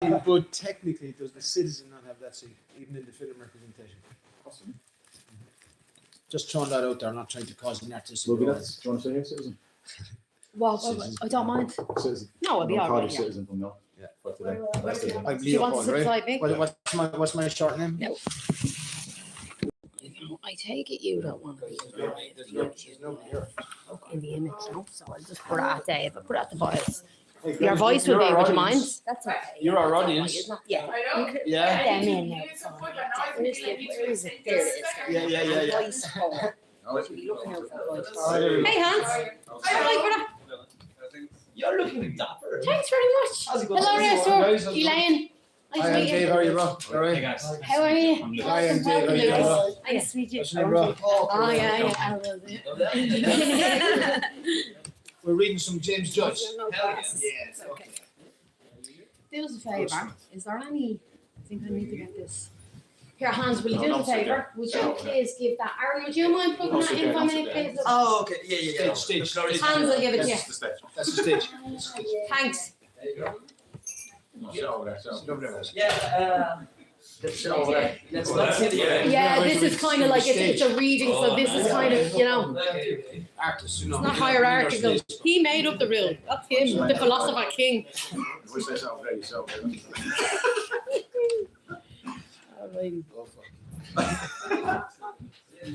But technically, does the citizen not have that seat, even in the film representation? Possibly. Just throwing that out there, not trying to cause an artistic. Ruby, that's, do you want to say here, citizen? Well, I don't mind. Citizen. No, I'll be all right. Yeah. Citizen from now. Yeah. For today. I Do you want to sit beside me? What's my short name? No. I take it you don't want to be There's no here. in the image, no? So I'll just put it at Dave. I'll put it at the voice. Your voice will be, would you mind? That's okay. You're our audience. Yeah. Yeah. Get them in there. Where is it? There it is. Yeah. Voice forward. Should be looking out for voice All forward. right. Hey, Hans. How are you, brother? You're looking dapper. Thanks very much. How's it going? Hello, Restore. Elayne. Nice Hi, to I'm meet Dave. you. How are you, bro? All Hey right. guys. How are you? Hi, I'm Dave. How are you, bro? Nice to meet you. What's your name, bro? Oh, yeah. I will do. We're reading some James Joyce. Hell yeah. It's okay. Do us a favour. Is there any? I think I need to get this. Here, Hans, will you do us a favour? Would you please give that? Aaron, would you mind putting that in for me, please? Oh, okay. Yeah. Stage. Hans will give it to you. That's the stage. That's the stage. Thanks. There you go. Sit over there. Sit over there. Yeah. Let's not sit here. Yeah, this is kind of like it's a reading, so this is kind of, you know, Artists, you know. it's not hierarchical. He made up the rule. That's him, the philosopher king. We say something there yourself.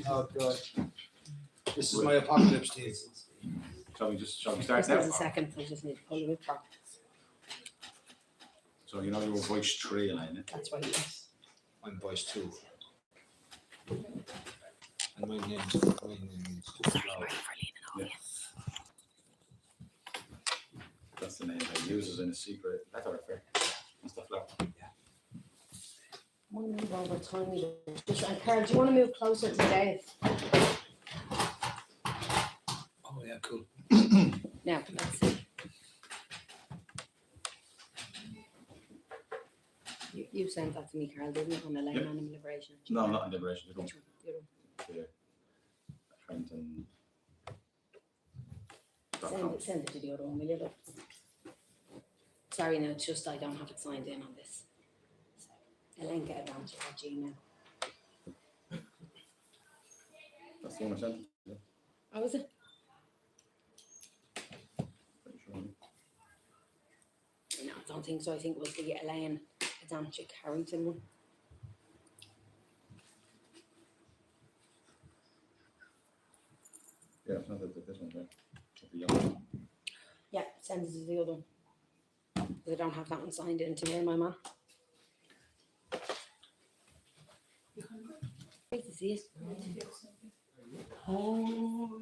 Oh God. This is my apocalypse team. Shall we start Just now? a second, I just need to pull it back. So you know your voice 3, Elayne. That's right, yes. I'm voice 2. And my name is Yeah. That's the name I uses in a secret letter affair. That's the flower. I want to move over tiny bit. Just, and Carl, do you want to move closer to Dave? Oh yeah, cool. Now, let's see. You sent that to me, Carl, didn't you, on Elayne Yep. Animal Liberation? No, not in Liberation. The Which one? The other one. Harrington. Send it to the other one, will you? Look? Sorry, no, it's just I don't have it signed in on this. So, Elayne, get Adamczyk at Gmail. That's the one I sent. Yeah, Oh, was it? pretty sure. No, I don't think so. I think it was the Elayne Adamczyk Harrington one. Yeah, it's not this one there. The yellow one. Yeah, send it to the other one. Because I don't have that one signed in to me, my man. Great to see it. Oh.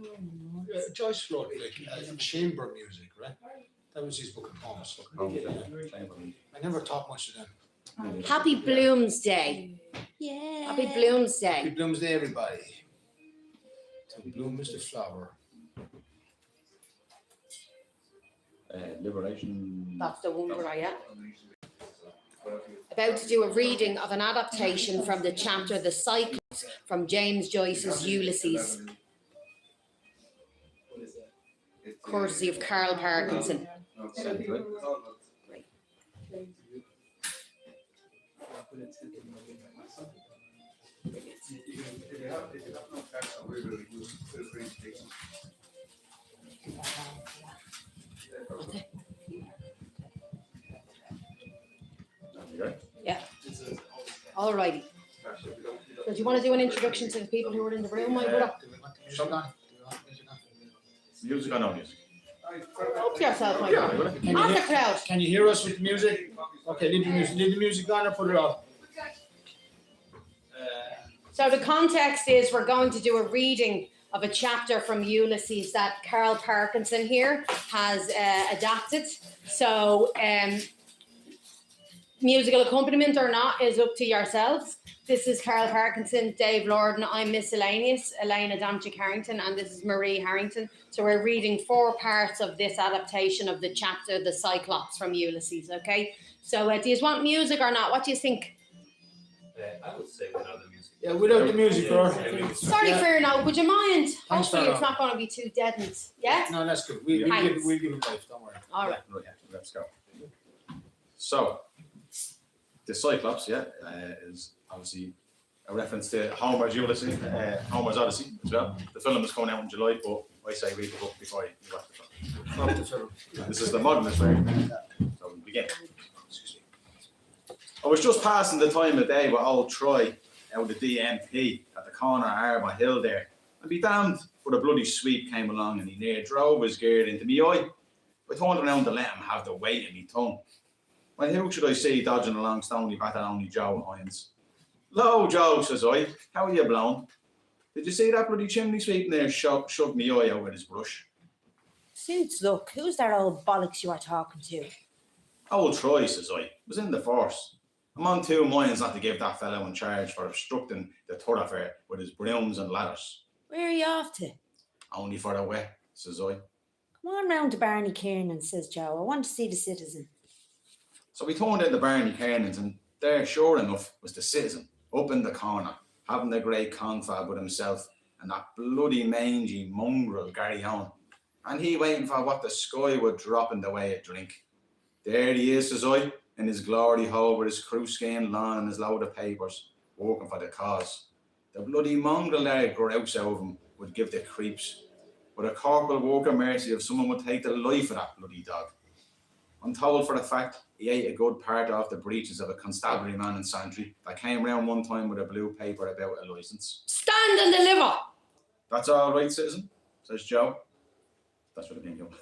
Joyce wrote like chamber music, right? That was his book of poems. I never taught much of them. Happy Bloomsday. Yeah. Happy Bloomsday. Happy Bloomsday, everybody. To bloom is the flower. Liberation. That's the one where I am. About to do a reading of an adaptation from the chapter The Cyclops from James Joyce's Ulysses, courtesy of Karl Parkinson. Send to it. Right. There you go. Yeah. All righty. So do you want to do an introduction to the people who are in the room, my brother? Do we want the music on? Music or no music? Up to yourself, my Yeah, brother. well, On the crowd. Can you hear us with the music? Okay, leave the music on or put it off. So the context is we're going to do a reading of a chapter from Ulysses that Karl Parkinson here has adapted. So musical accompaniment or not is up to yourselves. This is Karl Parkinson, Dave Lordan, I'm MissElayneous, Elayne Adamczyk Harrington, and this is Marie Harrington. So we're reading 4 parts of this adaptation of the chapter The Cyclops from Ulysses, okay? So do you want music or not? What do you think? I would say without the music. Yeah, without the music, bro. Sorry, fair now. Would you mind? Thanks, Hopefully Sarah. it's not going to be too deadened. Yeah? No, that's good. We'll give it life, don't worry. All right. Right, let's go. So, The Cyclops, is obviously a reference to Homer's Ulysses, Homer's Odyssey as well. The film is coming out in July, but I say read the book before you watch the film. Not the film. This is the modernist version. So we begin. I was just passing the time of day with old Troy out of the DMP at the corner of Arbor Hill there. And be damned, for the bloody sweep came along and he near drove his gear into me eye. I turned around to let him have the weight of me tongue. Well, who should I see dodging along Stony Bat and only Joe Hines? Lo, Joe, says I, how are you blown? Did you see that bloody chimney sweep there shoved me eye out with his brush? Suits, look, who's that old bollocks you are talking to? Old Troy, says I, was in the force. I'm on 2 minds not to give that fellow in charge for obstructing the thoroughfare with his brooms and ladders. Where are you off to? Only for the wet, says I. Come on round to Barney Kiernan, says Joe. I want to see the citizen. So we turned into Barney Kiernan's, and there, sure enough, was the citizen, up in the corner, having a great confab with himself and that bloody mangy mongrel Gary on. And he waiting for what the sky would drop in the way of drink. There he is, says I, in his glory hole with his crew-skin lawn and his load of papers, working for the cause. The bloody mongrel there grouse out of him would give the creeps. But a corporal worker mercy if someone would take the life of that bloody dog. I'm told for the fact he ate a good part off the breeches of a constabulary man in Santry that came round one time with a blue paper about a licence. Stand and deliver. That's all right, citizen, says Joe. That's what I think of.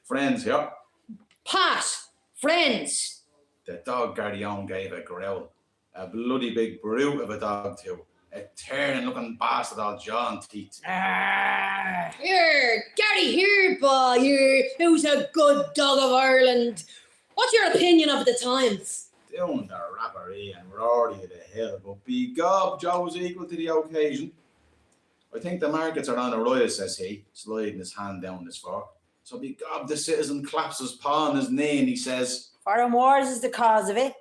Friends, yeah. Pass. Friends. The dog Guardian gave a growl. A bloody big brute of a dog too. A tearing looking bastard all jaw and teeth. Here, Gary here, boy, here. Who's a good dog of Ireland? What's your opinion of the times? Doing the rappery and rory to the hill, but be gob, Joe's equal to the occasion. I think the markets are on a rise, says he, sliding his hand down his fork. So be gob, the citizen claps his paw on his knee and he says, Foreign wars is the cause of it.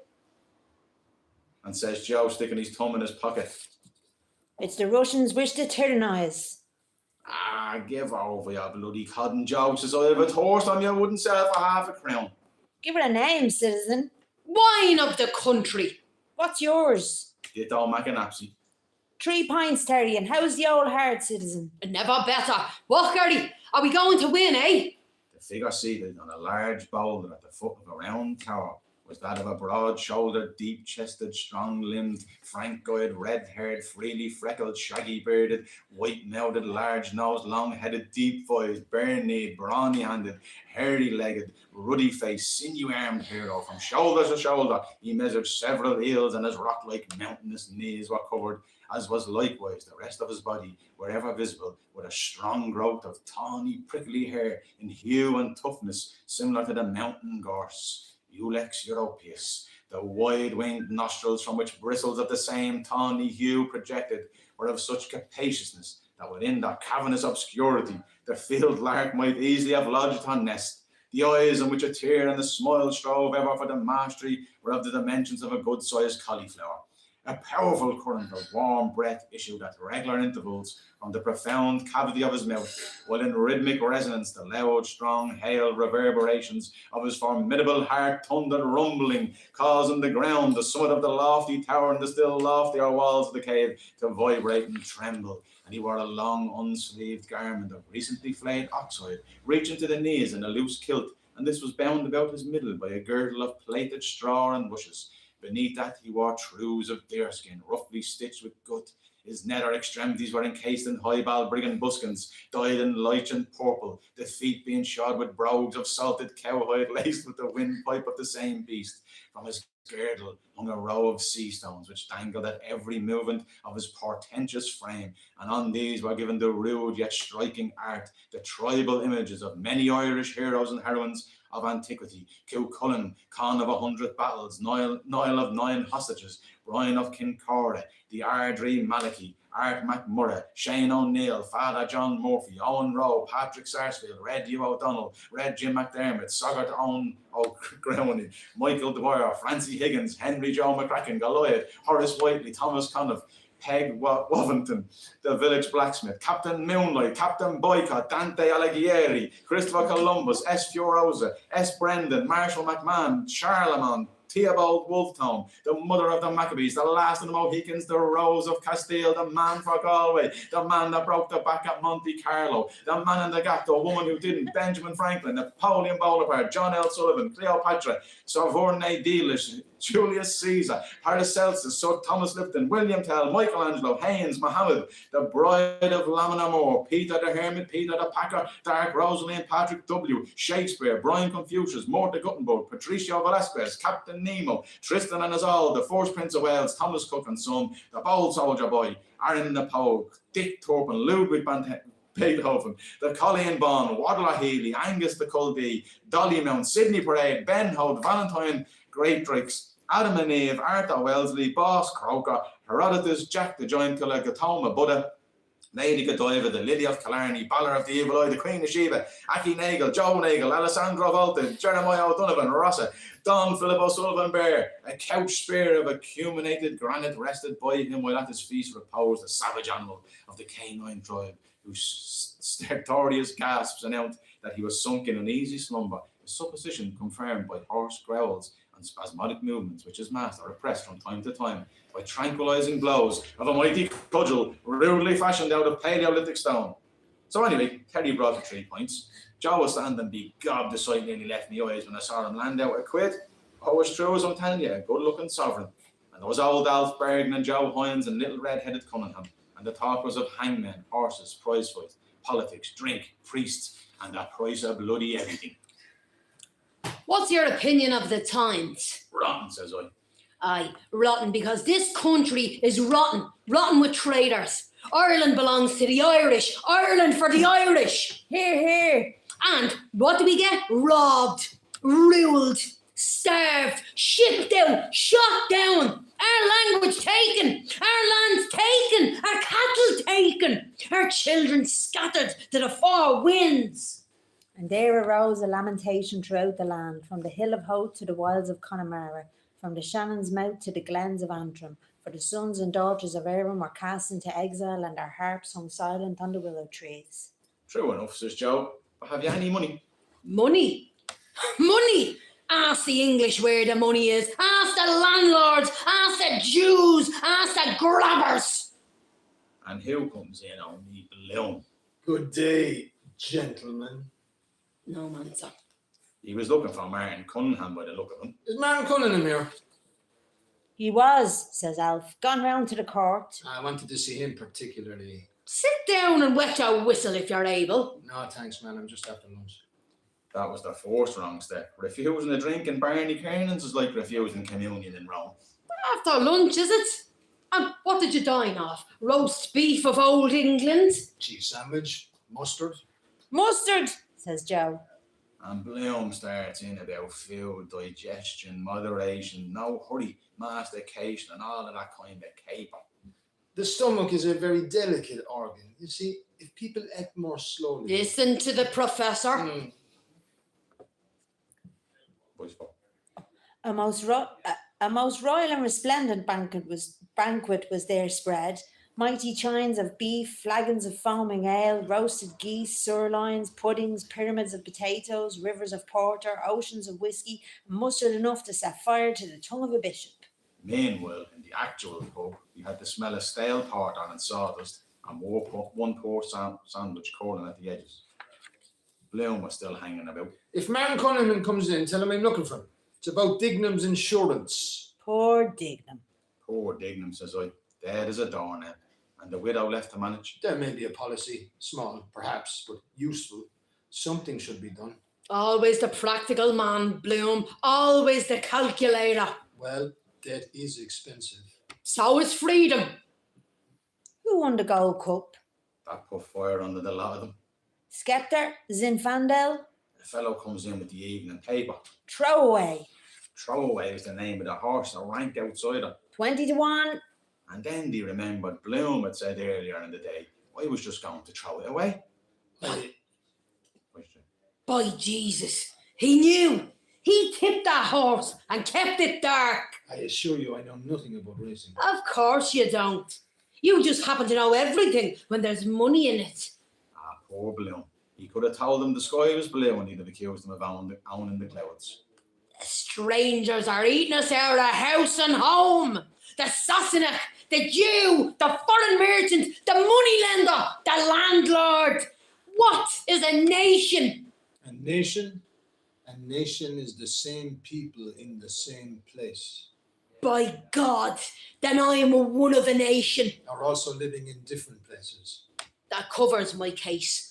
and says Joe, sticking his thumb in his pocket. It's the Russians wish to tyrannise. Ah, give over your bloody cotton, Joe, says I. If a thirst on you, wouldn't sell for half a crown. Give it a name, citizen. Wine of the country. What's yours? Ditto Macanapsy. 3 pints, Terry, and how's the old heart, citizen? Never better. What, Gary? Are we going to win, eh? The figure seated on a large boulder at the foot of a round tower was that of a broad-shouldered, deep-chested, strong-limbed, frank-eyed, red-haired, freely freckled, shaggy-bearded, white-mouthed, large-nosed, long-headed, deep-voiced, bare-kneed, brawny-handed, hairy-legged, ruddy-faced, sinew-armed hero. From shoulder to shoulder, he measured several eels, and his rock-like mountainous knees were covered, as was likewise the rest of his body, wherever visible, with a strong growth of tawny, prickly hair in hue and toughness, similar to the mountain gorse. Ulex europaeus, the wide-winged nostrils from which bristles of the same tawny hue projected were of such capaciousness that within their cavernous obscurity the field lark might easily have lodged her nest. The eyes in which a tear and a smile strove ever for the mastery were of the dimensions of a good-sized cauliflower. A powerful current of warm breath issued at regular intervals from the profound cavity of his mouth, while in rhythmic resonance the loud, strong, hail reverberations of his formidable heart thundered rumbling, causing the ground, the summit of the lofty tower and the still loftier walls of the cave to vibrate and tremble. And he wore a long, unsleeved garment of recently flayed oxhide, reaching to the knees in a loose kilt, and this was bound about his middle by a girdle of plaited straw and bushes. Beneath that he wore trews of deerskin, roughly stitched with gut. His nether extremities were encased in high balbriggan buskins, dyed in lichen purple, the feet being shod with brogues of salted cowhide laced with the windpipe of the same beast. From his girdle hung a row of sea stones which dangled at every movement of his portentous frame, and on these were given the rude yet striking art, the tribal images of many Irish heroes and heroines of antiquity: Cuchulainn, Con of 100 battles, Niall of 9 hostages, Brian of Kincorra, the Ardree Malachy, Art MacMurray, Shane O'Neill, Father John Murphy, Owen Rowe, Patrick Sarsfield, Red Hugh O'Donnell, Red Jim McDermott, Soggart Owen O'Growney, Michael Dwyer, Francie Higgins, Henry Joe McCracken, Goliath, Horace Whiteley, Thomas Conniff, Peg Wovington, the village blacksmith, Captain Moonlight, Captain Boycott, Dante Alighieri, Christopher Columbus, S. Fiorosa, S. Brendan, Marshall McMahon, Charlemagne, Theobald Wolftown, the mother of the Maccabees, the last of the Mohicans, the Rose of Castile, the man for Galway, the man that broke the back at Monte Carlo, the man in the gap, the woman who didn't, Benjamin Franklin, Napoleon Bonaparte, John L. Sullivan, Cleopatra, Sojourner Dealish, Julius Caesar, Paracelsus, Sir Thomas Lipton, William Tell, Michelangelo, Haynes, Muhammad, the Bride of Lamina Moore, Peter the Hermit, Peter the Packer, Dark Rosalie, Patrick W., Shakespeare, Brian Confucius, Morta Guttenberg, Patricio Velasquez, Captain Nemo, Tristan and Isolde, the First Prince of Wales, Thomas Cook and Son, the Bold Soldier Boy, Aaron the Pogue, Dick Turpin, Ludwig van Beethoven, the Colleen Bond, Waddler Healy, Angus the Culdee, Dolly Mount, Sidney Parade, Ben Holt, Valentine Greatrix, Adam and Eve, Arthur Wellesley, Boss Croker, Herodotus, Jack the Giant Killer, Gautama Buddha, Lady Godiva, the Lily of Killarney, Balor of the Evil Eye, the Queen of Sheba, Aki Nagel, Joe Nagel, Alessandro Volta, Jeremiah O'Donovan, Rossa, Don Philip O'Sullivan Bear, a couch spear of acuminated granite rested by him while at his feet reposed the savage animal of the canine tribe, whose stertorous gasps announced that he was sunk in an easy slumber, a supposition confirmed by hoarse growls and spasmodic movements which his master repressed from time to time by tranquilizing blows of a mighty cudgel rudely fashioned out of Paleolithic stone. So anyway, Terry brought the 3 points. Joe was standing begobbed aside nearly left me eyes when I saw him land out a quid. Oh, it's true as I'm telling you, a good-looking sovereign. And there was old Alf Bergen and Joe Hines and little red-headed Cunningham. And the talk was of hangmen, horses, prize fights, politics, drink, priests, and the price of bloody everything. What's your opinion of the times? Rotten, says I. Aye, rotten, because this country is rotten. Rotten with traitors. Ireland belongs to the Irish. Ireland for the Irish. Here, here. And what do we get? Robbed, ruled, starved, shipped out, shot down. Our language taken, our lands taken, our cattle taken, our children scattered to the four winds. And there arose a lamentation throughout the land, from the hill of Hoth to the wilds of Connemara, from the Shannon's mouth to the glens of Antrim. For the sons and daughters of Erin were cast into exile, and their harps hung silent on the willow trees. True enough, says Joe. But have you any money? Money? Money? Ask the English where the money is. Ask the landlords. Ask the Jews. Ask the grabbers. And who comes in only Bloom? Good day, gentlemen. No man, sir. He was looking for Martin Cunningham by the look of him. Is Martin Cunningham here? He was, says Alf, gone round to the court. I wanted to see him particularly. Sit down and wet your whistle if you're able. No, thanks, man. I'm just after lunch. That was the first wrong step. Refusing a drink in Barney Kearnan's is like refusing communion in Rome. After lunch, is it? And what did you dine off? Roast beef of old England? Cheese sandwich, mustard. Mustard, says Joe. And Bloom starts in about food, digestion, moderation, no hurry, mastication, and all of that kind of caper. The stomach is a very delicate organ. You see, if people ate more slowly. Listen to the professor. Boys, fuck. A most royal and resplendent banquet was there spread. Mighty chines of beef, flagons of foaming ale, roasted geese, sirloins, puddings, pyramids of potatoes, rivers of porter, oceans of whiskey, and mustard enough to set fire to the tongue of a bishop. Meanwhile, in the actual pub, you had the smell of stale porter and sawdust, and one poor sandwich curling at the edges. Bloom was still hanging about. If Martin Cunningham comes in, tell him I'm looking for him. It's about Dignam's insurance. Poor Dignam. Poor Dignam, says I. Dead as a doornail. And the widow left to manage. There may be a policy, small perhaps, but useful. Something should be done. Always the practical man, Bloom. Always the calculator. Well, debt is expensive. So is freedom. Who won the Gold Cup? That put fire under the lot of them. Scepter? Zinfandel? The fellow comes in with the evening paper. Throwaway. Throwaway was the name of the horse, a rank outsider. 20-1. And then they remembered Bloom had said earlier in the day, I was just going to throw it away. By Jesus, he knew. He tipped that horse and kept it dark. I assure you I know nothing about racing. Of course you don't. You just happen to know everything when there's money in it. Ah, poor Bloom. He could have told them the sky was blue and he'd have accused them of owning the clouds. Strangers are eating us out of house and home. The Sassenach, the Jew, the foreign merchant, the moneylender, the landlord. What is a nation? A nation? A nation is the same people in the same place. By God, then I am one of a nation. Are also living in different places. That covers my case.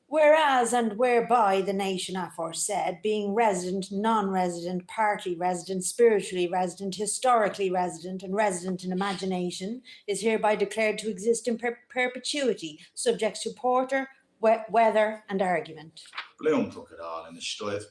Whereas and whereby the nation aforesaid, being resident, non-resident, partly resident, spiritually resident, historically resident, and resident in imagination, is hereby declared to exist in perpetuity, subject to porter, weather, and argument. Bloom took it all in his stride.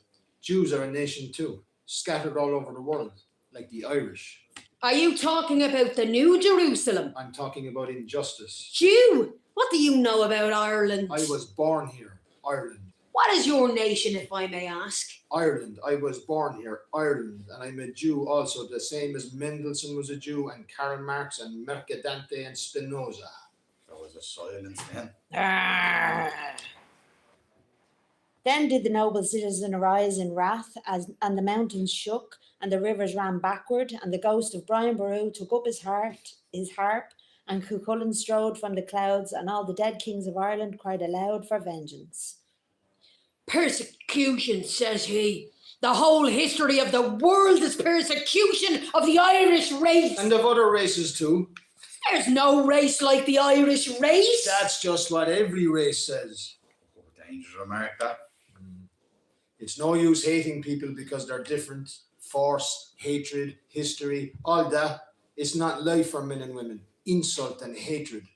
Jews are a nation too, scattered all over the world, like the Irish. Are you talking about the New Jerusalem? I'm talking about injustice. Jew, what do you know about Ireland? I was born here, Ireland. What is your nation, if I may ask? Ireland. I was born here, Ireland, and I'm a Jew also, the same as Mendelssohn was a Jew, and Karl Marx, and Mercadante, and Spinoza. There was a silence then. Then did the noble citizen arise in wrath, and the mountains shook, and the rivers ran backward, and the ghost of Brian Boru took up his harp, and Cuchulainn strode from the clouds, and all the dead kings of Ireland cried aloud for vengeance. Persecution, says he. The whole history of the world is persecution of the Irish race. And of other races too. There's no race like the Irish race. That's just what every race says. Oh, dangerous remark that. It's no use hating people because they're different. Force, hatred, history, all that. It's not life for men and women. Insult and hatred.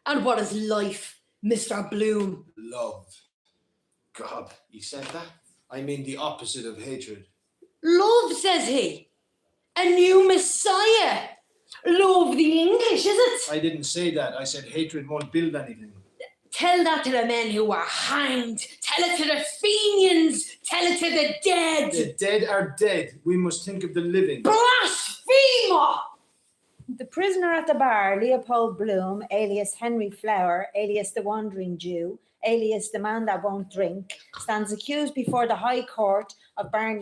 And what is life, Mr. Bloom? Love. God, he said that? I mean the opposite of hatred. Love, says he. A new Messiah. Love the English, is it? I didn't say that. I said hatred won't build anything. Tell that to the men who were hanged. Tell it to the Fenians. Tell it to the dead. The dead are dead. We must think of the living. Blasphemer! The prisoner at the bar, Leopold Bloom, alias Henry Flower, alias the Wandering Jew, alias the man that won't drink, stands accused before the High Court of Barney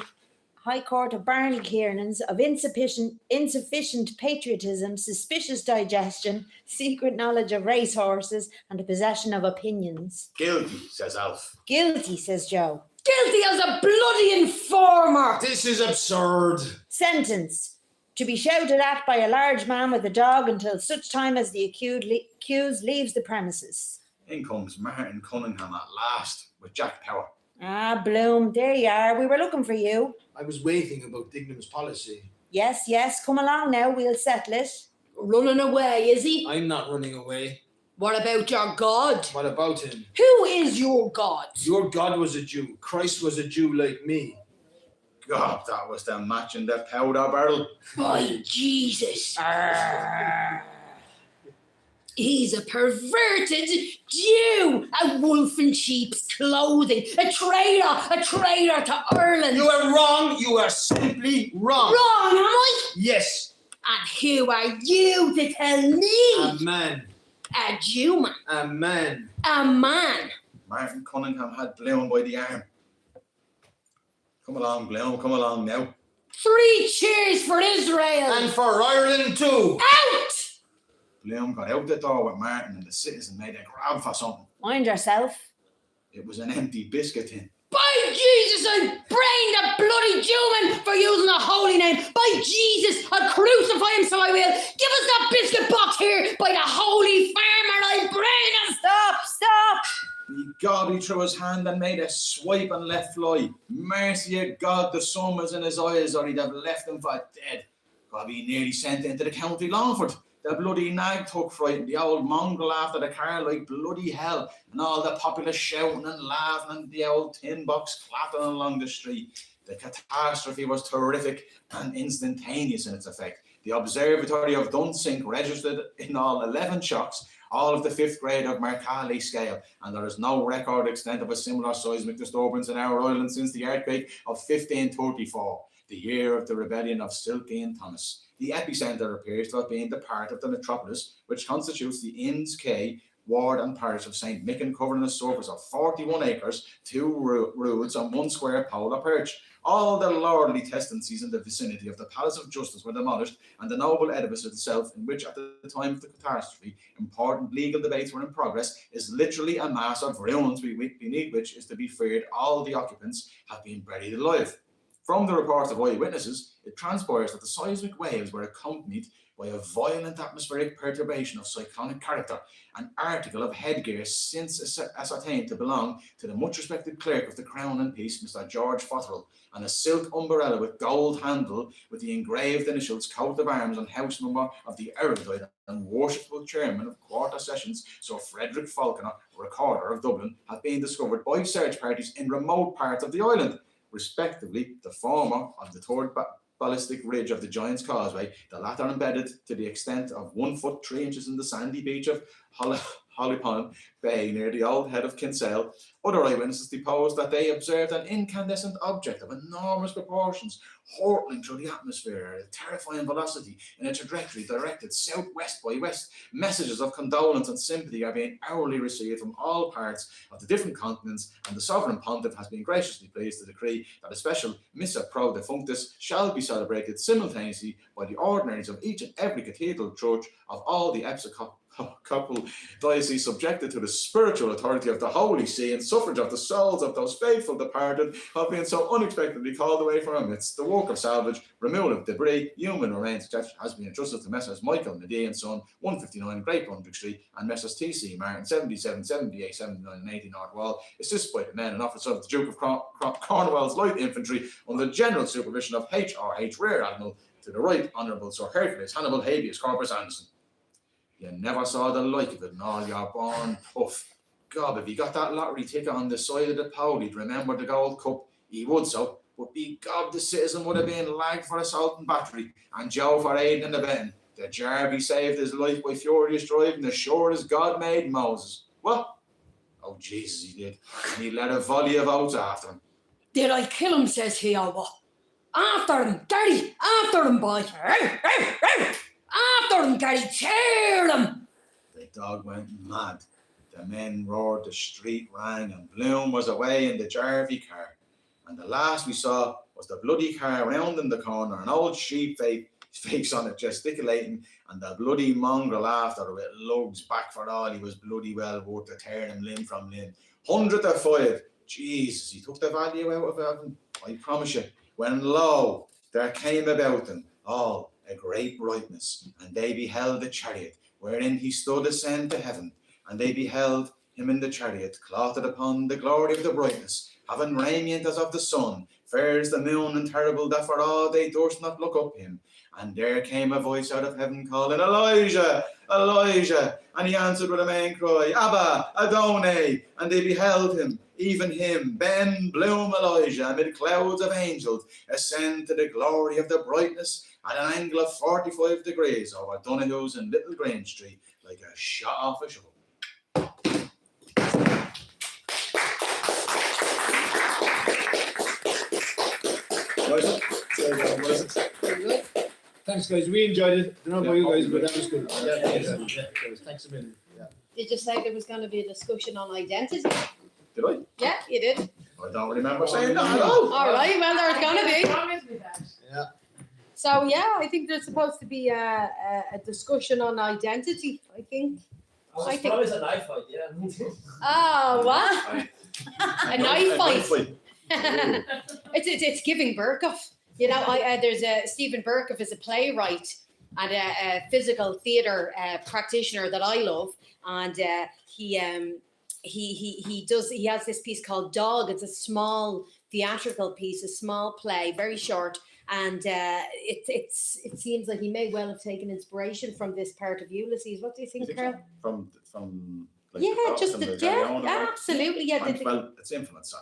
Kiernan's of insufficient patriotism, suspicious digestion, secret knowledge of racehorses, and the possession of opinions. Guilty, says Alf. Guilty, says Joe. Guilty as a bloody informer. This is absurd. Sentence. To be shouted at by a large man with a dog until such time as the accused leaves the premises. In comes Martin Cunningham at last, with Jack Power. Ah, Bloom, there you are. We were looking for you. I was waiting about Dignam's policy. Yes, come along now. We'll settle it. Running away, is he? I'm not running away. What about your God? What about him? Who is your God? Your God was a Jew. Christ was a Jew like me. God, that was the match in the powder barrel. By Jesus. He's a perverted Jew, a wolf in sheep's clothing, a traitor to Ireland. You are wrong. You are simply wrong. Wrong, am I? Yes. And who are you to tell me? A man. A Jew man. A man. A man. Martin Cunningham had Bloom by the arm. Come along, Bloom, come along now. 3 cheers for Israel. And for Ireland too. Out! Bloom got out the door with Martin, and the citizen made a grab for something. Mind yourself. It was an empty biscuit tin. By Jesus, I'll brain the bloody Jew for using a holy name. By Jesus, I'll crucify him, so I will. Give us that biscuit box here. By the holy farmer, I'll brain him. Stop. He gobbled through his hand and made a swipe and let fly. Mercy of God, the sun was in his eyes, or he'd have left him for dead. Gobby nearly sent into the county Longford. The bloody nag took fright, and the old mongrel after the car like bloody hell, and all the populace shouting and laughing, and the old tin box clattering along the street. The catastrophe was terrific and instantaneous in its effect. The Observatory of Dunsink registered in all 11 shocks, all of the 5th grade of Mercalli scale, and there is no record extent of a similar seismic disturbance in our island since the earthquake of 1534, the year of the rebellion of Silky and Thomas. The epicentre appears to have been the part of the metropolis which constitutes the Inns Quay, ward and parish of St. Micken, covering a surface of 41 acres, 2 roods and 1 square pole of perch. All the lordly tenancies in the vicinity of the Palace of Justice were demolished, and the noble edifice itself, in which at the time of the catastrophe important legal debates were in progress, is literally a mass of ruins beneath which is to be feared all the occupants have been buried alive. From the reports of eyewitnesses, it transpires that the seismic waves were accompanied by a violent atmospheric perturbation of cyclonic character. An article of headgear since ascertained to belong to the much respected clerk of the Crown and Peace, Mr. George Fotterell, and a silk umbrella with gold handle with the engraved initials, coat of arms and house number of the erudite and worshipful chairman of quarter sessions, Sir Frederick Falconer, recorder of Dublin, have been discovered by search parties in remote parts of the island, respectively the former on the third ballistic ridge of the Giant's Causeway, the latter embedded to the extent of 1 foot 3 inches in the sandy beach of Hollypond Bay near the old head of Kinsale. Other eyewitnesses deposed that they observed an incandescent object of enormous proportions hurtling through the atmosphere at a terrifying velocity in a trajectory directed southwest by west. Messages of condolence and sympathy are being hourly received from all parts of the different continents, and the Sovereign Pontiff has been graciously pleased to decree that a special Missa Pro Defunctus shall be celebrated simultaneously by the ordinaries of each and every cathedral church of all the episcopal diocese subjected to the spiritual authority of the Holy See, and suffrage of the souls of those faithful departed have been so unexpectedly called away from our midst. The work of salvage, removal of debris, human remains, etc., has been entrusted to Messrs. Michael Medea and Son, 159 Great Brunswick Street, and Messrs. T.C. Martin, 77, 78, 79, and 80 North Wall, assisted by the men and officers of the Duke of Cornwall's Light Infantry under the general supervision of H.R.H. Rear Admiral to the Right Honourable Sir Hercules Hannibal Habeas Corpus Anderson. You never saw the like of it in all your born puff. God, if he got that lottery ticket on the side of the pole, he'd remember the Gold Cup. He would so, but be God, the citizen would have been lagged for assault and battery, and Joe for aiding and abetting. The Jarvey saved his life by furious driving as sure as God made Moses. What? Oh, Jesus, he did. And he let a volley of oaths after him. Did I kill him, says he, or what? After him, Daddy! After him, boy! After him, Daddy! Tear him! The dog went mad. The men roared, the street rang, and Bloom was away in the Jarvey car. And the last we saw was the bloody car rounding the corner, an old sheep face on it gesticulating, and the bloody mongrel after with lugs back for all he was bloody well worth to tear him limb from limb. 105. Jesus, he took the value out of heaven, I promise you. When lo, there came about them all a great brightness, and they beheld the chariot wherein he stood ascend to heaven, and they beheld him in the chariot, clothed upon the glory of the brightness, having raiment as of the sun, fair as the moon, and terrible that for all they durst not look up him. And there came a voice out of heaven calling, Elijah, Elijah, and he answered with a main cry, Abba, Adonai, and they beheld him, even him, Ben Bloom Elijah, amid clouds of angels, ascend to the glory of the brightness at an angle of 45 degrees over Donoghue's and Little Grange Street, like a shot off a shovel. Thanks, guys. We enjoyed it. I don't know about you guys, but that was good. Yeah. Thanks a million. Yeah. Did you say there was going to be a discussion on identity? Did I? Yeah, you did. I don't remember saying that at all. All right, well, there's going to be. Yeah. So, yeah, I think there's supposed to be a discussion on identity, I think. I think it's a knife fight, yeah. Oh, what? A knife fight. Ooh. It's giving Berkoff. You know, there's Stephen Berkoff is a playwright and a physical theatre practitioner that I love, and he has this piece called Dog. It's a small theatrical piece, a small play, very short, and it seems like he may well have taken inspiration from this part of Ulysses. What do you think, Karl? From like Yeah, just absolutely, yeah. Well, it's influence.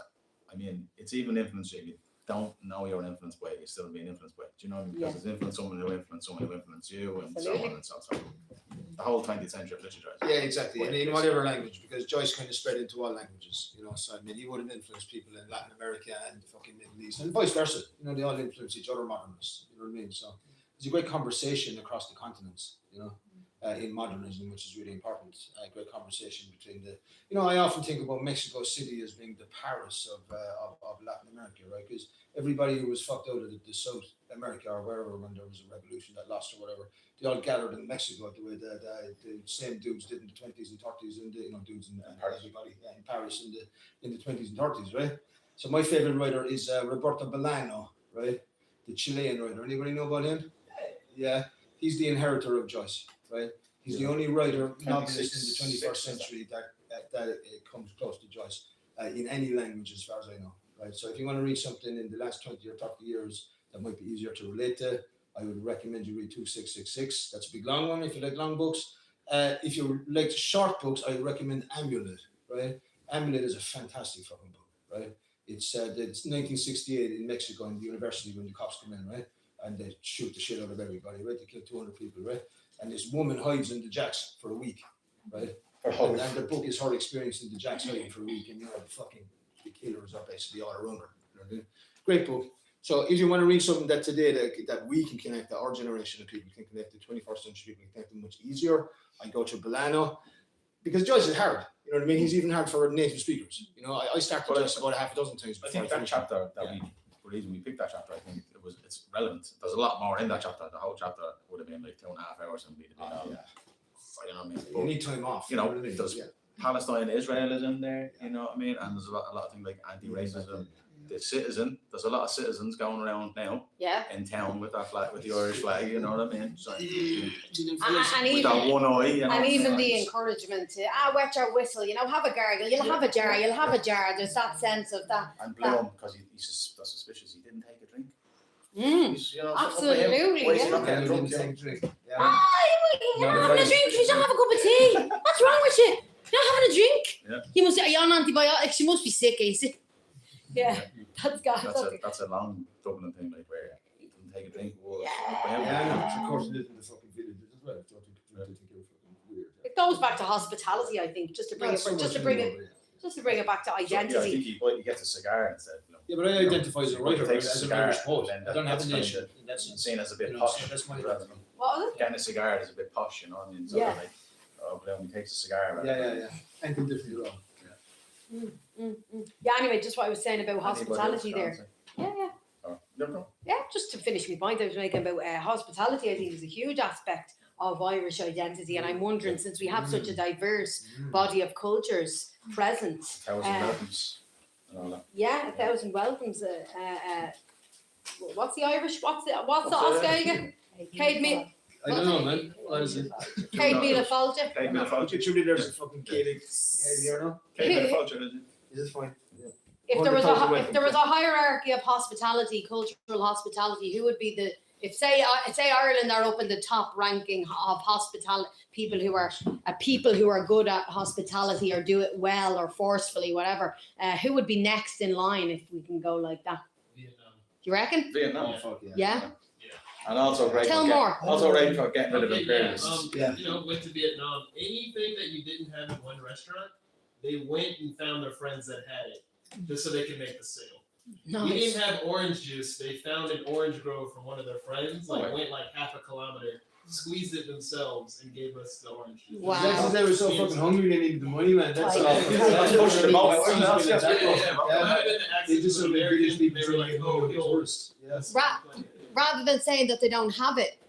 I mean, it's even influence you don't know you're influenced by it, you're still being influenced by it. Do you know what I mean? Because it's influenced someone who influenced someone who influenced you, and so on and so on. The whole 20th century of literature. Yeah, exactly. And in whatever language, because Joyce kind of spread into all languages, you know. So I mean, he would have influenced people in Latin America and the fucking Middle East, and vice versa. You know, they all influence each other, modernists. You know what I mean? So it's a great conversation across the continents. You know, in modernism, which is really important. Great conversation between I often think about Mexico City as being the Paris of Latin America, right? Because everybody who was fucked out of the South America or wherever when there was a revolution that lost or whatever, they all gathered in Mexico the way that the same dudes did in the 20s and 30s, and dudes and everybody in Paris in the 20s and 30s, right? So my favorite writer is Roberto Bolaño, right? The Chilean writer. Anybody know about him? Yeah, he's the inheritor of Joyce, right? He's the only writer, novelist in the 21st century that comes close to Joyce in any language, as far as I know, right? So if you want to read something in the last 20 or 30 years that might be easier to relate to, I would recommend you read 2666. That's a big long one if you like long books. If you like short books, I would recommend Amulet, right? Amulet is a fantastic fucking book, right? It's 1968 in Mexico in the university when the cops come in, right? And they shoot the shit out of everybody, right? They kill 200 people, right? And this woman hides in the jacks for a week, right? And the book is her experience in the jacks hiding for a week, and the killers are basically all around her. You know what I mean? Great book. So if you want to read something that today that we can connect, that our generation of people can connect, the 21st century people can connect them much easier, I go to Bolaño, because Joyce is hard. You know what I mean? He's even hard for native speakers. I started Joyce about a half a dozen times. I think that chapter the reason we picked that chapter, I think it's relevant. There's a lot more in that chapter. The whole chapter would have been like 2.5 hours and we'd have been you know what I mean? You need time off. There's Palestine, Israel is in there, you know what I mean? And there's a lot of things like anti-racism. There's a lot of citizens going around now in town with that flag, with the Irish flag, you know what I mean? So, and with that one eye, and even the encouragement to wet your whistle, have a gargle, you'll have a jar, there's that sense of that. And blame because he's suspicious he didn't take a drink. Absolutely, Why is he not getting drunk? You're not having a drink, you don't have a cup of tea. What's wrong with you? You're not having a drink? You must you're on antibiotics, you must be sick, easy. Yeah, that's a long Dublin thing, like where you didn't take a drink. Of course it is in the fucking village as well. It goes back to hospitality, I think, just to bring it back to identity. So, I think he gets a cigar instead. Yeah, but I identify as a writer, as an Irish poet. I don't have a nation. That's seen as a bit posh. That's my What was it? Getting a cigar is a bit posh, you know what I mean? So like, but when he takes a cigar. Yeah. And can differently wrong. Yeah, anyway, just what I was saying about hospitality there. Yeah, just to finish my point I was making about hospitality, I think is a huge aspect of Irish identity, and I'm wondering, since we have such a diverse body of cultures present, 1,000 welcomes and all that. Yeah, 1,000 welcomes. What's the Irish? What's the Oscar again? Kate me. I don't know, man. Honestly. Kate me the Fulger. Truly, there's a fucking Gaelic here now. Kate me the Fulger, is it? Is it fine? If there was a hierarchy of hospitality, cultural hospitality, who would be the? If say Ireland are up in the top ranking of hospitality, people who are good at hospitality or do it well or forcefully, whatever, who would be next in line if we can go like that? Vietnam. Do you reckon? Vietnam. Yeah. And also great. Tell more. Also great for getting rid of imperialists. Went to Vietnam. Anything that you didn't have in one restaurant, they went and found their friends that had it, just so they could make the sale. Nice. We didn't have orange juice. They found an orange grove from one of their friends. Went like half a kilometer, squeezed it themselves, and gave us the orange juice. Wow. That's because they were so fucking hungry they needed the money, man. That's all. That's pushing them out. They just so British people say like, oh, it's worse. Rather than saying that they don't have it,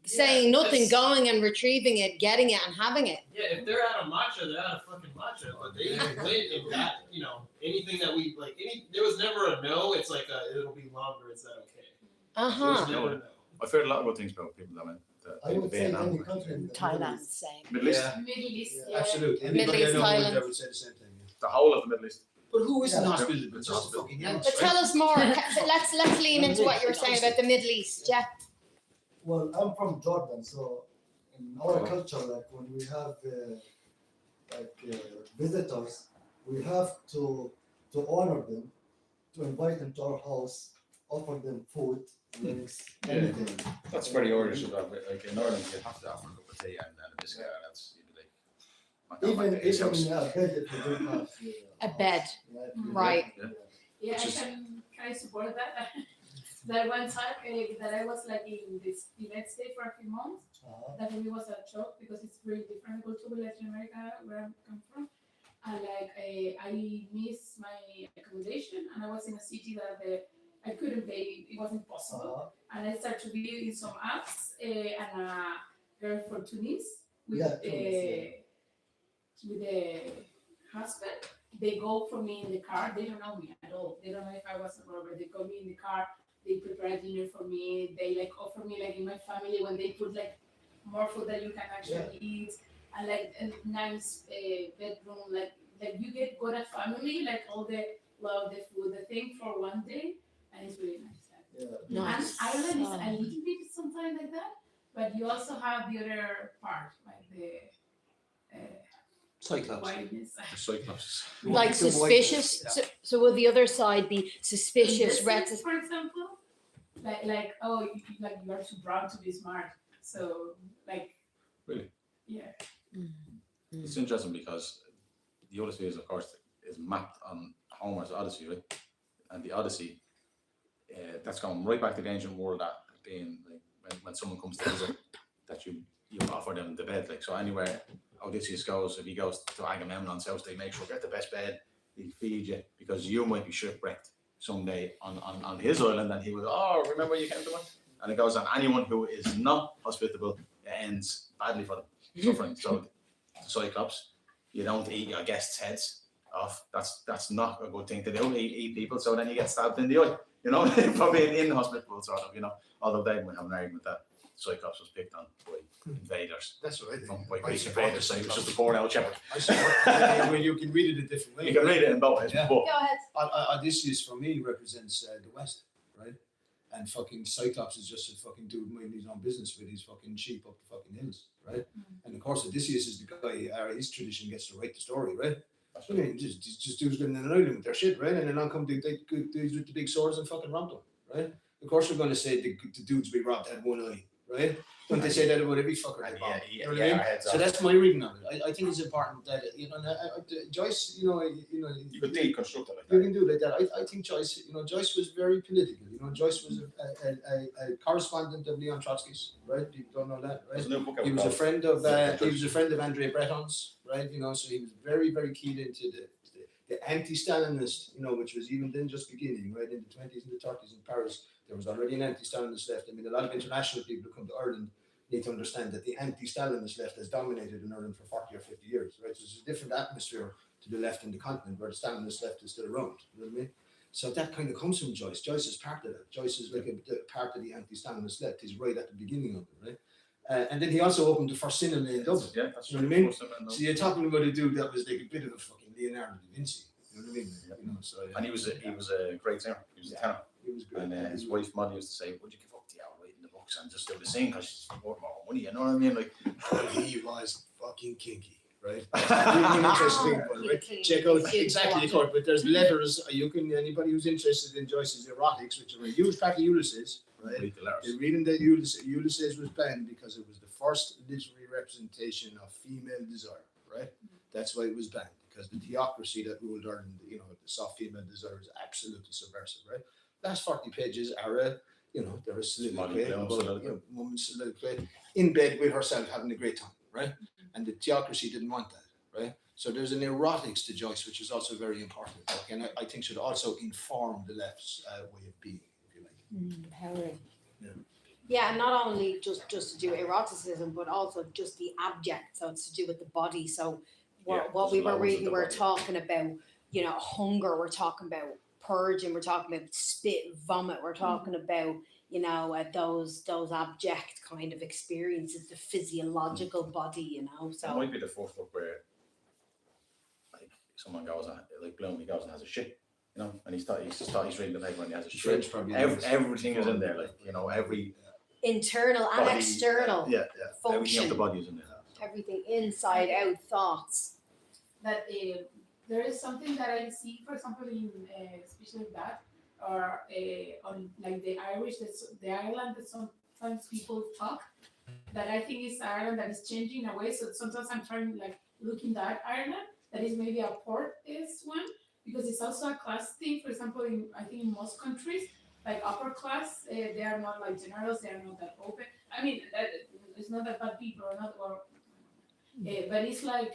saying nothing, going and retrieving it, getting it, and having it. Yeah, if they're out of matcha, they're out of fucking matcha. But they went and got, anything that we like. There was never a no. It's like it'll be longer. Is that okay? There was never a no. I've heard a lot of good things about people that went to Vietnam. Thailand, same. Middle East. Middle East, Absolutely. Middle East, Thailand. I would say the same thing. The whole of the Middle East. But who isn't hospitable? It's just fucking young. But tell us more. Let's lean into what you were saying about the Middle East. Yeah. Well, I'm from Jordan, so in our culture, like when we have visitors, we have to honor them, to invite them to our house, offer them food, drinks, anything. That's very Irish as well. Like in Ireland, you have to offer a cup of tea and a biscuit. That's Even in a bed, if you don't have A bed. Right. Yeah, I support that. That one time that I was like in this United States for a few months, that for me was a shock because it's very different culture with Latin America where I come from. And like I missed my accommodation, and I was in a city that I couldn't pay; it wasn't possible. And I started to be in some apps, and a girl for Tunis with with the husband. They go for me in the car. They don't know me at all. They don't know if I was a robber. They call me in the car. They prepare dinner for me. They like offer me like in my family when they put like more food that you can actually eat, and like a nice bedroom. Like you got a family, like all the love, the food, the thing for one day, and it's really nice. Nice. And Ireland is a little bit sometimes like that, but you also have the other part, like the Cyclops. whiteness. The Cyclops. Like The white- suspicious. yeah. So will the other side be suspicious, Innocent, reticent? for example, like oh, like you are too brown to be smart. So like. Really? Yeah. It's interesting because the Odyssey, of course, is mapped on Homer's Odyssey, right? And the Odyssey, that's going right back to the ancient world, that being like when someone comes to visit, that you offer them the bed. Like, so anywhere Odysseus goes, if he goes to Agamemnon's house, they make sure get the best bed, they feed you, because you might be shipwrecked someday on his island, and he will go, oh, remember you came to one? And it goes on, anyone who is not hospitable, it ends badly for them, suffering. So the Cyclops, you don't eat your guests' heads off. That's not a good thing to do. Eat people, so then you get stabbed in the eye. You know, for being inhospitable, sort of. You know, although they might have an argument that Cyclops was picked on by invaders, That's right. by Greek invaders. So he was just a poor old shepherd. I support. Well, you can read it a different way. You can read it in both ways. Yeah. But Go ahead. Odysseus for me represents the West, right? And fucking Cyclops is just a fucking dude minding his own business with his fucking sheep up the fucking hills, right? And of course, Odysseus is the guy. His tradition gets to write the story, right? I mean, just dudes living in an island with their shit, right? And then on come the dudes with the big swords and fucking robbed them, right? Of course, we're going to say the dudes we robbed had one eye, right? Don't they say that about every fucker? They robbed, you know what I mean? So that's my reading of it. I think it's important that Joyce, you could deconstruct it like you that. can do it like that. I think Joyce, Joyce was very political. Joyce was a correspondent of Leon Trotsky's, right? People don't know that, right? There's a new book out He was a called- friend of Andrei Breton's, right? So he was very, very keen into the anti-Stalinist, which was even then just beginning, right? In the 20s and the 30s in Paris, there was already an anti-Stalinist left. I mean, a lot of international people who come to Ireland need to understand that the anti-Stalinist left has dominated in Ireland for 40 or 50 years, right? So there's a different atmosphere to the left in the continent where the Stalinist left is still around, you know what I mean? So that kind of comes from Joyce. Joyce is part of that. Joyce is like a part of the anti-Stalinist left. He's right at the beginning of it, right? And then he also opened the first cinema in Dublin. Yeah, that's You know what I mean? true. So you're talking about a dude that was like a bit of a fucking Leonardo da Vinci. You know what I mean? Yeah. So And he was a great singer. He was a tenor. he was good. And his wife Molly used to say, "Would you give up the hour writing the books and just do the singing because she's worth more money?" You know what I mean? Like, He was fucking kinky, right? Really interesting one, right? Check out exactly, but there's letters. Anybody who's interested in Joyce's erotics, which are a huge part of Ulysses, right? read the letters. They're reading that Ulysses was banned because it was the first literary representation of female desire, right? That's why it was banned, because the theocracy that ruled Ireland, the soft female desire is absolutely subversive, right? Last 40 pages are they're a soliloquy about woman's soliloquy in bed with herself having a great time, right? And the theocracy didn't want that, right? So there's an erotics to Joyce, which is also very important, okay? And I think should also inform the left's way of being, if you like. Empowering. Yeah, and not only just to do eroticism, but also just the abject. So it's to do with the body. So what there's we were loads of reading, the we're body. talking about, hunger. We're talking about purging. We're talking about spit, vomit. We're talking about, those abject kind of experiences, the physiological body, It So might be the fourth book where, like, someone goes on, like Bloom, he goes and has a shit, and he's reading the paper and he has a shit. French probably Everything is in there, like, every internal and body, external everything of function, the body is in there. everything inside out, thoughts. That there is something that I see, for example, in especially that, or on like the Irish, the Ireland that sometimes people talk, that I think is Ireland that is changing in a way. So sometimes I'm trying like looking at Ireland that is maybe a port is one, because it's also a class thing. For example, I think in most countries, like upper class, they are not like generals, they are not that open. I mean, it's not not that bad people or not, but it's like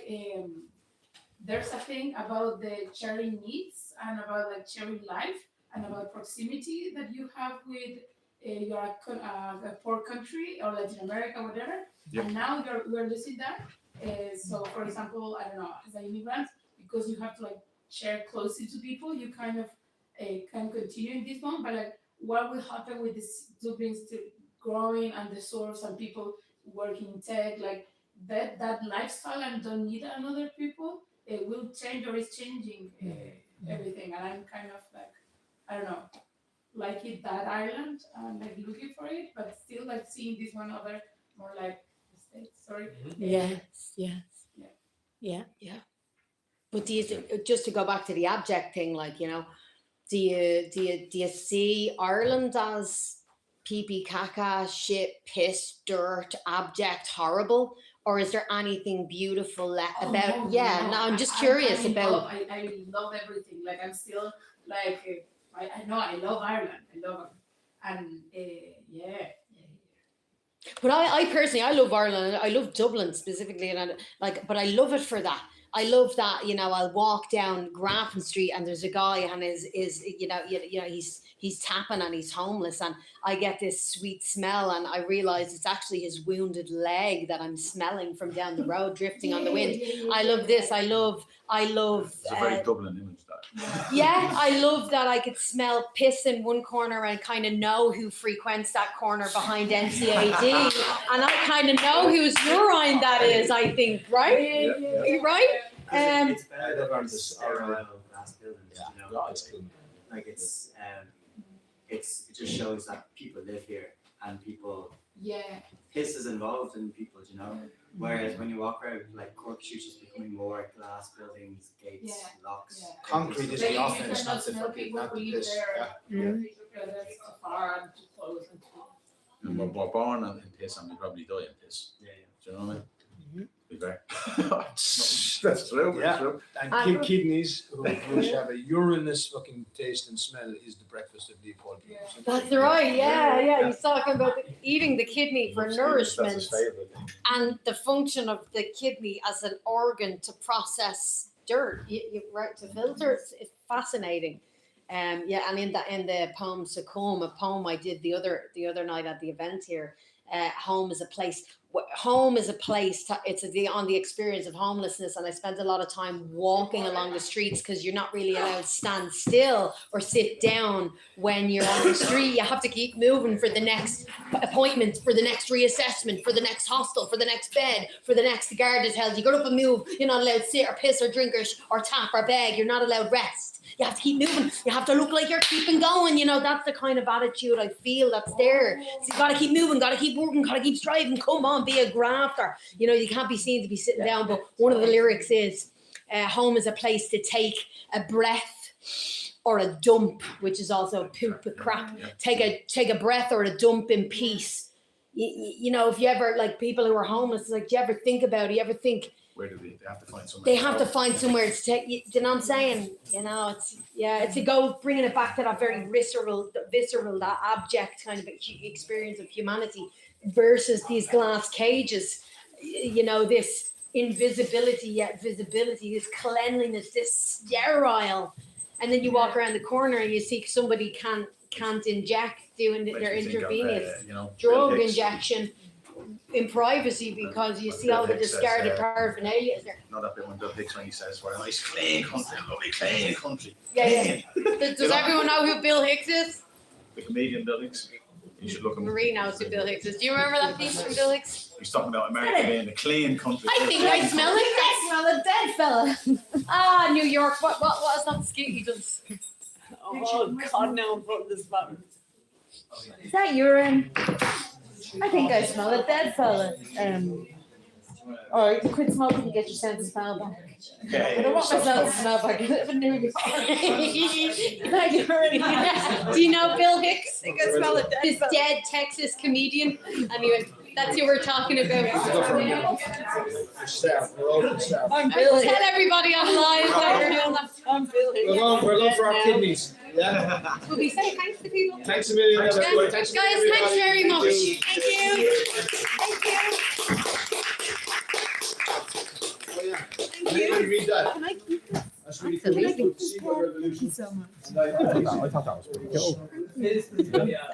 there's a thing about the sharing needs and about like sharing life and about proximity that you have with a poor country or Latin America, whatever. Yep. And now we're losing that. So, for example, I don't know, as an immigrant, because you have to like share closely to people, you kind of can continue in this one. But like, what will happen with this Dublin still growing and the source and people working in tech, like that lifestyle and don't need another people, it will change or is changing everything. And I'm kind of like, I don't know, like it that Ireland and like looking for it, but still like seeing this one other more like the States. Sorry. Yes. Yeah. But do you, just to go back to the abject thing, like, you know, do you see Ireland as pee-pee, caca, shit, piss, dirt, abject, horrible? Or is there anything beautiful about? I'm just curious about. I love everything. Like I'm still like I know I love Ireland. I love it, and But I personally, I love Ireland. I love Dublin specifically, and but I love it for that. I love that, you know, I'll walk down Grafton Street and there's a guy and he's tapping and he's homeless, and I get this sweet smell and I realize it's actually his wounded leg that I'm smelling from down the road drifting on the wind. I love this. I love. It's a very Dublin image, that. Yeah, I love that I could smell piss in one corner and kind of know who frequents that corner behind NCAD, and I kind of know whose urine that is. I think, right? Right? It's better than sterile glass buildings, you know. Like it just shows that people live here and people. Piss is involved in people, you know. Whereas when you walk around, like Cork Street is becoming more glass buildings, gates, locks. Concrete is the offense, not the fucking, not the piss. And we're born in piss and we probably die in piss. Do you know what I mean? Be fair. That's true. Yeah. True. And kidneys, which have a urinous fucking taste and smell, is the breakfast of Leopold. That's right. Yeah. He's talking about eating the kidney for nourishment. That's his favourite thing. And the function of the kidney as an organ to process dirt, right, to filter. It's fascinating. And in the poem Succumb, a poem I did the other night at the event here, home is a place. Home is a place. On the experience of homelessness, and I spent a lot of time walking along the streets because you're not really allowed to stand still or sit down when you're on the street. You have to keep moving for the next appointment, for the next reassessment, for the next hostel, for the next bed, for the next guard is held. You got up and move. You're not allowed to sit or piss or drink or tap or beg. You're not allowed rest. You have to keep moving. You have to look like you're keeping going. You know, that's the kind of attitude I feel that's there. So you got to keep moving, got to keep working, got to keep striving. Come on, be a grafter. You know, you can't be seen to be sitting down. But one of the lyrics is, home is a place to take a breath or a dump, which is also poop, a crap. Take a breath or a dump in peace. You know, if you ever, like people who are homeless, like, do you ever think about it? You ever think, where do they have to find somewhere? They have to find somewhere to take. You know what I'm saying? You know, it's a go bringing it back to that very visceral, that abject kind of experience of humanity versus these glass cages. You know, this invisibility yet visibility, this cleanliness, this sterile, and then you walk around the corner and you see somebody can't inject doing their intravenous drug injection in privacy because you see all the discarded paraphernalia there. Not that bit when Bill Hicks when he says, "We're a nice clean country, a lovely clean country." Yeah. Does everyone know who Bill Hicks is? The comedian Bill Hicks. You should look him. Marie knows who Bill Hicks is. Do you remember that piece from Bill Hicks? He's talking about America being a clean country. I think I smell it. I smell a dead fella. New York. What is that skit he does? Oh God, no! I'm putting this button. Is that urine? I think I smell a dead fella. Or you quit smoking and get your sense of smell back. I don't want myself to smell back. I live in New York. That urine. Do you know Bill Hicks? I think I smell a dead This fella. dead Texas comedian. Anyway, that's who we're talking about. I'm Bill Hicks. Tell everybody online why we're doing that. I'm Bill Hicks. We're going for our kidneys. Yeah. Will we say thanks to people? Thanks a million. Guys, thanks very much. Thank you. Thank you. Anybody read that? Can I keep this? That's really Absolutely. cool. It's called Seagull Revolution. so much. And I I thought that was pretty cool. It is pretty good, yeah.